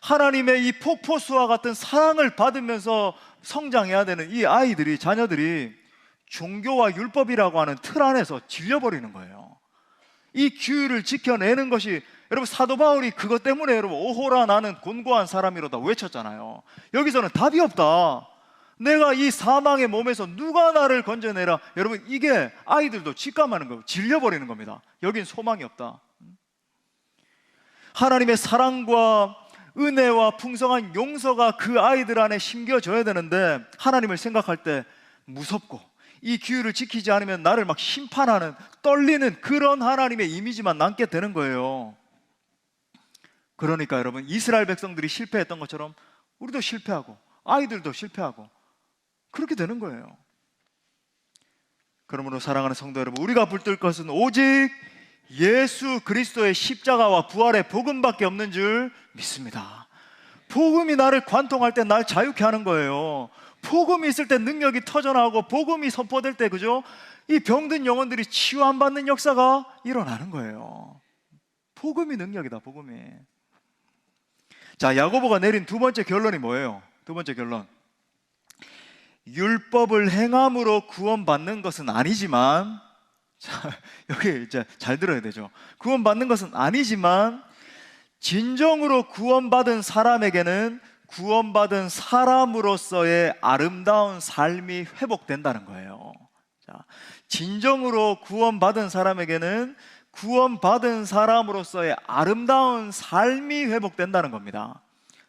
하나님의 이 폭포수와 같은 사랑을 받으면서 성장해야 되는 이 아이들이, 자녀들이 종교와 율법이라고 하는 틀 안에서 질려버리는 거예요. 이 규율을 지켜내는 것이, 여러분 사도 바울이 그것 때문에 여러분 오호라 나는 곤고한 사람이로다 외쳤잖아요. 여기서는 답이 없다, 내가 이 사망의 몸에서 누가 나를 건져내라. 여러분, 이게 아이들도 직감하는 거예요. 질려버리는 겁니다. 여긴 소망이 없다. 하나님의 사랑과 은혜와 풍성한 용서가 그 아이들 안에 심겨져야 되는데 하나님을 생각할 때 무섭고 이 규율을 지키지 않으면 나를 막 심판하는, 떨리는 그런 하나님의 이미지만 남게 되는 거예요. 그러니까 여러분, 이스라엘 백성들이 실패했던 것처럼 우리도 실패하고 아이들도 실패하고 그렇게 되는 거예요. 그러므로 사랑하는 성도 여러분, 우리가 붙들 것은 오직 예수 그리스도의 십자가와 부활의 복음밖에 없는 줄 믿습니다. 복음이 나를 관통할 때 날 자유케 하는 거예요. 복음이 있을 때 능력이 터져나오고, 복음이 선포될 때, 그죠? 이 병든 영혼들이 치유 안 받는 역사가 일어나는 거예요. 복음이 능력이다, 복음이. 자, 야고보가 내린 두 번째 결론이 뭐예요? 두 번째 결론, 율법을 행함으로 구원받는 것은 아니지만, 자, 여기 이제 잘 들어야 되죠. 구원받는 것은 아니지만 진정으로 구원받은 사람에게는 구원받은 사람으로서의 아름다운 삶이 회복된다는 거예요. 자, 진정으로 구원받은 사람에게는 구원받은 사람으로서의 아름다운 삶이 회복된다는 겁니다.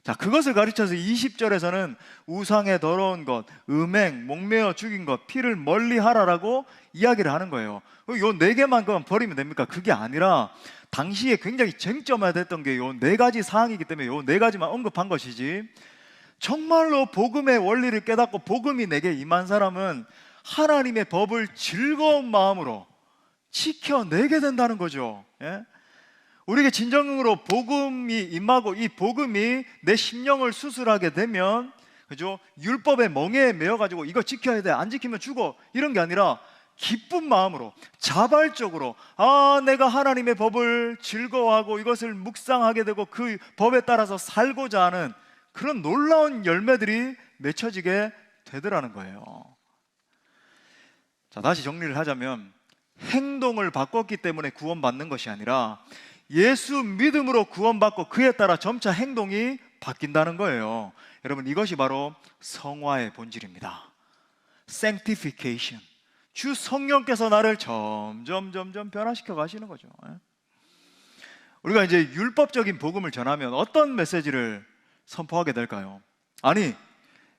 자, 그것을 가르쳐서 20절에서는 우상의 더러운 것, 음행, 목매어 죽인 것, 피를 멀리 하라라고 이야기를 하는 거예요. 요 네 개만 그만 버리면 됩니까? 그게 아니라 당시에 굉장히 쟁점화됐던 게 요 네 가지 사항이기 때문에 요 네 가지만 언급한 것이지, 정말로 복음의 원리를 깨닫고 복음이 내게 임한 사람은 하나님의 법을 즐거운 마음으로 지켜내게 된다는 거죠. 예? 우리에게 진정으로 복음이 임하고 이 복음이 내 심령을 수술하게 되면, 그죠? 율법의 멍에에 매여가지고 이거 지켜야 돼, 안 지키면 죽어, 이런 게 아니라 기쁜 마음으로 자발적으로, 아, 내가 하나님의 법을 즐거워하고 이것을 묵상하게 되고 그 법에 따라서 살고자 하는 그런 놀라운 열매들이 맺혀지게 되더라는 거예요. 자, 다시 정리를 하자면, 행동을 바꿨기 때문에 구원받는 것이 아니라 예수 믿음으로 구원받고 그에 따라 점차 행동이 바뀐다는 거예요. 여러분, 이것이 바로 성화의 본질입니다. Sanctification. 주 성령께서 나를 점점 변화시켜 가시는 거죠. 우리가 이제 율법적인 복음을 전하면 어떤 메시지를 선포하게 될까요? 아니,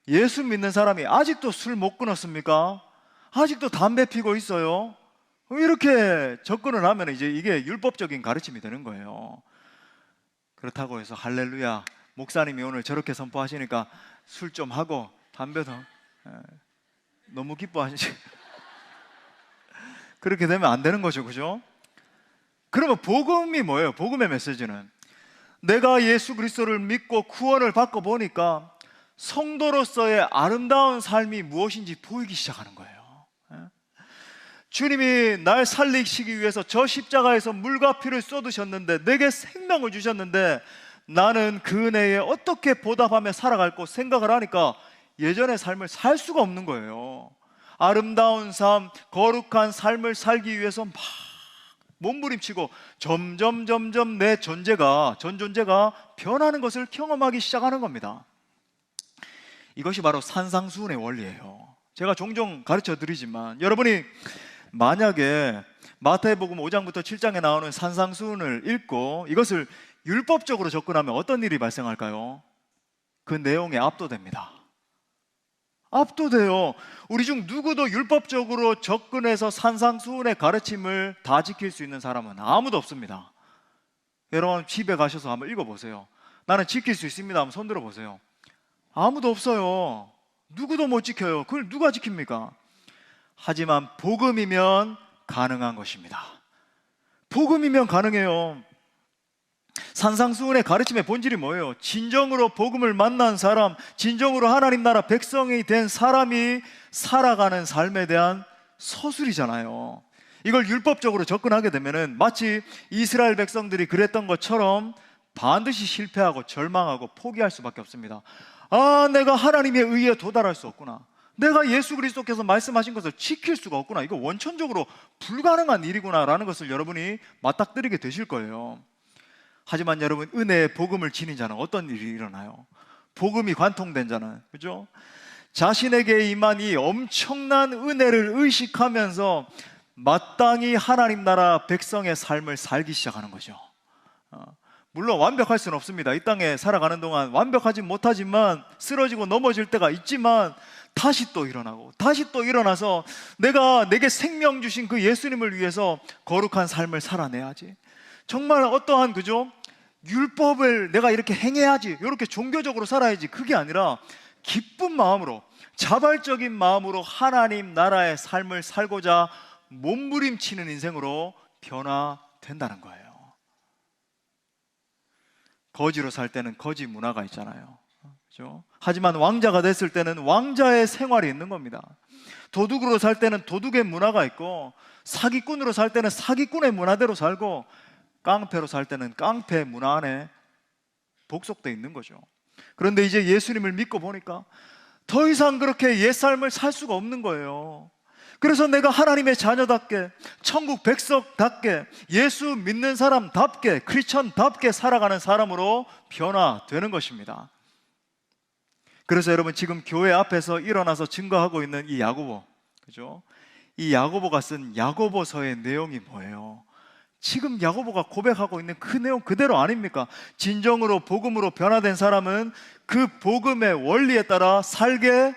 예수 믿는 사람이 아직도 술 못 끊었습니까? 아직도 담배 피고 있어요? 이렇게 접근을 하면 이제 이게 율법적인 가르침이 되는 거예요. 그렇다고 해서 할렐루야, 목사님이 오늘 저렇게 선포하시니까 술 좀 하고 담배도 너무 기뻐하시지. 그렇게 되면 안 되는 거죠, 그죠? 그러면 복음이 뭐예요? 복음의 메시지는 내가 예수 그리스도를 믿고 구원을 받고 보니까 성도로서의 아름다운 삶이 무엇인지 보이기 시작하는 거예요. 주님이 날 살리시기 위해서 저 십자가에서 물과 피를 쏟으셨는데, 내게 생명을 주셨는데, 나는 그 은혜에 어떻게 보답하며 살아갈고 생각을 하니까 예전의 삶을 살 수가 없는 거예요. 아름다운 삶, 거룩한 삶을 살기 위해서 막 몸부림치고 점점 내 전 존재가 변하는 것을 경험하기 시작하는 겁니다. 이것이 바로 산상수훈의 원리예요. 제가 종종 가르쳐 드리지만, 여러분이 만약에 마태복음 5장부터 7장에 나오는 산상수훈을 읽고 이것을 율법적으로 접근하면 어떤 일이 발생할까요? 그 내용에 압도됩니다. 압도돼요. 우리 중 누구도 율법적으로 접근해서 산상수훈의 가르침을 다 지킬 수 있는 사람은 아무도 없습니다. 여러분, 집에 가셔서 한번 읽어보세요. 나는 지킬 수 있습니다 한번 손 들어보세요. 아무도 없어요. 누구도 못 지켜요. 그걸 누가 지킵니까? 하지만 복음이면 가능한 것입니다. 복음이면 가능해요. 산상수훈의 가르침의 본질이 뭐예요? 진정으로 복음을 만난 사람, 진정으로 하나님 나라 백성이 된 사람이 살아가는 삶에 대한 서술이잖아요. 이걸 율법적으로 접근하게 되면은 마치 이스라엘 백성들이 그랬던 것처럼 반드시 실패하고 절망하고 포기할 수밖에 없습니다. 아, 내가 하나님의 의에 도달할 수 없구나. 내가 예수 그리스도께서 말씀하신 것을 지킬 수가 없구나. 이거 원천적으로 불가능한 일이구나라는 것을 여러분이 맞닥뜨리게 되실 거예요. 하지만 여러분, 은혜의 복음을 지닌 자는 어떤 일이 일어나요? 복음이 관통된 자는, 그죠? 자신에게 임한 이 엄청난 은혜를 의식하면서 마땅히 하나님 나라 백성의 삶을 살기 시작하는 거죠. 물론 완벽할 수는 없습니다. 이 땅에 살아가는 동안 완벽하지 못하지만, 쓰러지고 넘어질 때가 있지만, 다시 또 일어나고 다시 또 일어나서 내게 생명 주신 그 예수님을 위해서 거룩한 삶을 살아내야지. 정말 어떠한 그죠? 율법을 내가 이렇게 행해야지, 이렇게 종교적으로 살아야지, 그게 아니라 기쁜 마음으로, 자발적인 마음으로 하나님 나라의 삶을 살고자 몸부림치는 인생으로 변화된다는 거예요. 거지로 살 때는 거지 문화가 있잖아요, 그렇죠? 하지만 왕자가 됐을 때는 왕자의 생활이 있는 겁니다. 도둑으로 살 때는 도둑의 문화가 있고, 사기꾼으로 살 때는 사기꾼의 문화대로 살고, 깡패로 살 때는 깡패 문화 안에 복속돼 있는 거죠. 그런데 이제 예수님을 믿고 보니까 더 이상 그렇게 옛삶을 살 수가 없는 거예요. 그래서 내가 하나님의 자녀답게, 천국 백성답게, 예수 믿는 사람답게, 크리스천답게 살아가는 사람으로 변화되는 것입니다. 그래서 여러분, 지금 교회 앞에서 일어나서 증거하고 있는 이 야고보, 그죠? 이 야고보가 쓴 야고보서의 내용이 뭐예요? 지금 야고보가 고백하고 있는 그 내용 그대로 아닙니까? 진정으로 복음으로 변화된 사람은 그 복음의 원리에 따라 살게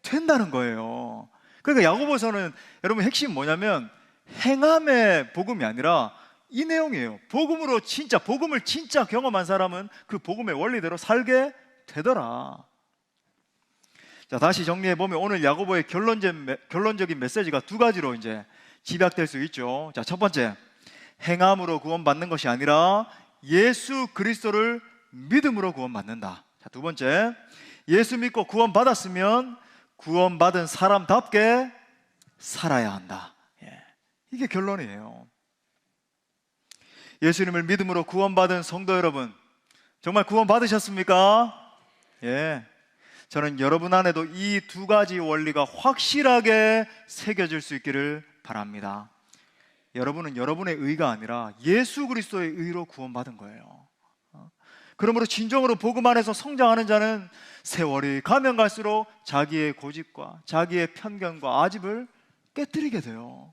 된다는 거예요. 그러니까 야고보서는 여러분 핵심이 뭐냐면 행함의 복음이 아니라 이 내용이에요. 복음을 진짜 경험한 사람은 그 복음의 원리대로 살게 되더라. 자, 다시 정리해 보면 오늘 야고보의 결론적인 메시지가 두 가지로 이제 집약될 수 있죠. 자, 첫 번째, 행함으로 구원받는 것이 아니라 예수 그리스도를 믿음으로 구원받는다. 자, 두 번째, 예수 믿고 구원받았으면 구원받은 사람답게 살아야 한다. 이게 결론이에요. 예수님을 믿음으로 구원받은 성도 여러분, 정말 구원받으셨습니까? 예. 저는 여러분 안에도 이 두 가지 원리가 확실하게 새겨질 수 있기를 바랍니다. 여러분은 여러분의 의가 아니라 예수 그리스도의 의로 구원받은 거예요. 그러므로 진정으로 복음 안에서 성장하는 자는 세월이 가면 갈수록 자기의 고집과 자기의 편견과 아집을 깨뜨리게 돼요.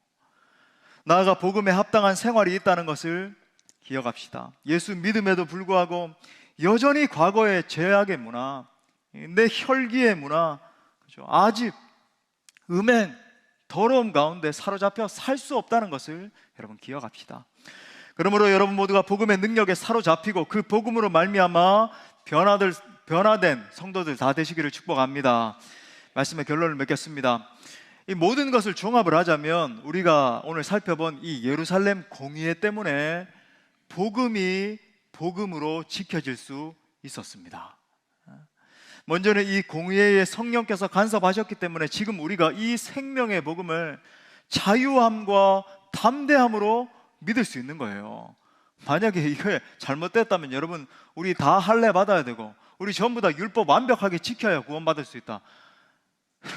나아가 복음에 합당한 생활이 있다는 것을 기억합시다. 예수 믿음에도 불구하고 여전히 과거의 죄악의 문화, 내 혈기의 문화, 그렇죠? 아집, 음행, 더러움 가운데 사로잡혀 살 수 없다는 것을 여러분 기억합시다. 그러므로 여러분 모두가 복음의 능력에 사로잡히고 그 복음으로 말미암아 변화된 성도들 다 되시기를 축복합니다. 말씀의 결론을 맺겠습니다. 이 모든 것을 종합을 하자면 우리가 오늘 살펴본 이 예루살렘 공의회 때문에 복음이 복음으로 지켜질 수 있었습니다. 먼저는 이 공의회에 성령께서 간섭하셨기 때문에 지금 우리가 이 생명의 복음을 자유함과 담대함으로 믿을 수 있는 거예요. 만약에 이게 잘못됐다면 여러분, 우리 다 할례 받아야 되고 우리 전부 다 율법 완벽하게 지켜야 구원받을 수 있다.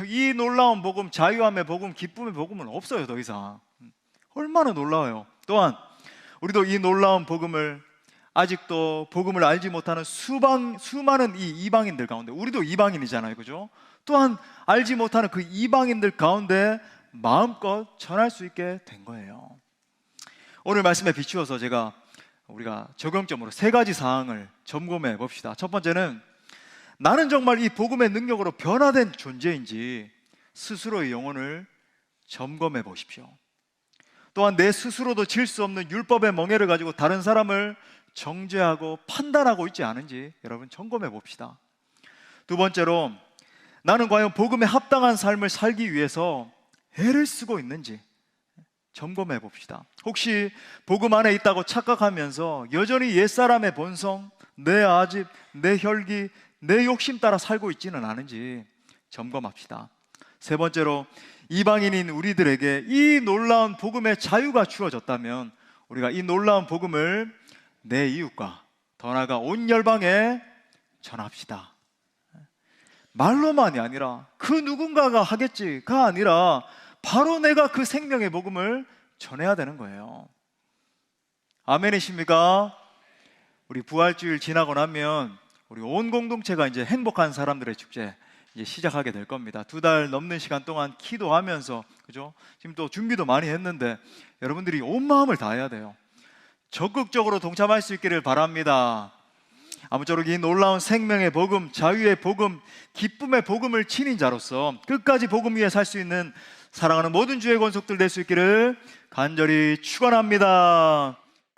이 놀라운 복음, 자유함의 복음, 기쁨의 복음은 없어요. 더 이상. 얼마나 놀라워요. 또한 우리도 이 놀라운 복음을, 아직도 복음을 알지 못하는 수많은 이 이방인들 가운데, 우리도 이방인이잖아요, 그죠? 또한 알지 못하는 그 이방인들 가운데 마음껏 전할 수 있게 된 거예요. 오늘 말씀에 비추어서 우리가 적용점으로 세 가지 사항을 점검해 봅시다. 첫 번째는 나는 정말 이 복음의 능력으로 변화된 존재인지 스스로의 영혼을 점검해 보십시오. 또한 내 스스로도 질 수 없는 율법의 멍에를 가지고 다른 사람을 정죄하고 판단하고 있지 않은지 여러분 점검해 봅시다. 두 번째로 나는 과연 복음에 합당한 삶을 살기 위해서 애를 쓰고 있는지 점검해 봅시다. 혹시 복음 안에 있다고 착각하면서 여전히 옛사람의 본성, 내 아집, 내 혈기, 내 욕심 따라 살고 있지는 않은지 점검합시다. 세 번째로 이방인인 우리들에게 이 놀라운 복음의 자유가 주어졌다면 우리가 이 놀라운 복음을 내 이웃과 더 나아가 온 열방에 전합시다. 말로만이 아니라 그 누군가가 하겠지가 아니라 바로 내가 그 생명의 복음을 전해야 되는 거예요. 아멘이십니까? 우리 부활주일 지나고 나면 우리 온 공동체가 이제 행복한 사람들의 축제 이제 시작하게 될 겁니다. 2달 넘는 시간 동안 기도하면서, 그죠? 지금 또 준비도 많이 했는데 여러분들이 온 마음을 다해야 돼요. 적극적으로 동참할 수 있기를 바랍니다. 아무쪼록 이 놀라운 생명의 복음, 자유의 복음, 기쁨의 복음을 지닌 자로서 끝까지 복음 위에 살 수 있는 사랑하는 모든 주의 권속들 될 수 있기를 간절히 축원합니다.